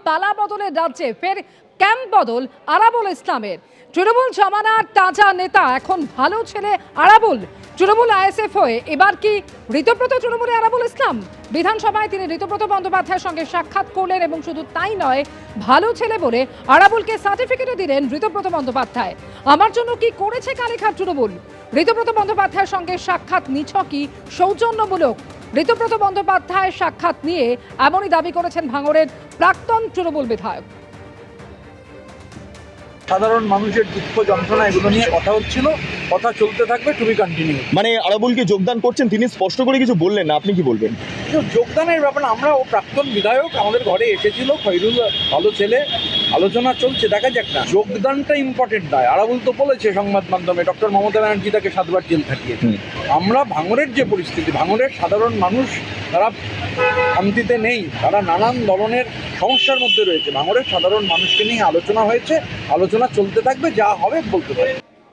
পালা বদলের রাজ্যে ফের ক্যাম্প বদল আরাবুল ইসলামের। তৃণমূল জমানার তাজা নেতা এখন ভালো ছেলে আরাবুল। তৃণমূল আইএসএফ হয়ে এবার কি ঋতব্রত তৃণমূলে আরাবুল ইসলাম? বিধানসভায় তিনি ঋতব্রত বন্দ্যোপাধ্যায়ের সঙ্গে সাক্ষাৎ করলেন এবং শুধু তাই নয়, ভালো ছেলে বলে আরাবুলকে সার্টিফিকেটও দিলেন ঋতব্রত বন্দ্যোপাধ্যায়। আমার জন্য কি করেছে কালীঘাট তৃণমূল? ঋতব্রত বন্দ্যোপাধ্যায়ের সঙ্গে সাক্ষাৎ নিছকই সৌজন্যমূলক। ঋতব্রত বন্দ্যোপাধ্যায়ের সাক্ষাৎ নিয়ে এমনই দাবি করেছেন ভাঙড়ের প্রাক্তন তৃণমূল বিধায়ক। সাধারণ মানুষের দুঃখ যন্ত্রণা এগুলো নিয়ে কথা হচ্ছিল, কথা চলতে থাকবে, টু বি কন্টিনিউ। মানে আরাবুলকে যোগদান করছেন, তিনি স্পষ্ট করে কিছু বললেন না, আপনি কি বলবেন? যোগদানের ব্যাপারে আমরা ও প্রাক্তন বিধায়ক আমাদের ঘরে এসেছিল, খৈরুল ভালো ছেলে, আলোচনা চলছে, দেখা যাক না। যোগদানটা ইম্পর্টেন্ট নয়। আরাবুল তো বলেছে সংবাদ মাধ্যমে ডক্টর মমতা ব্যানার্জি তাকে 7 বার জেল খাটিয়েছে। আমরা ভাঙড়ের যে পরিস্থিতি, ভাঙড়ের সাধারণ মানুষ তারা শান্তিতে নেই, তারা নানান ধরনের সমস্যার মধ্যে রয়েছে। ভাঙড়ের সাধারণ মানুষকে নিয়ে আলোচনা হয়েছে, আলোচনা চলতে থাকবে, যা হবে বলতে পারি।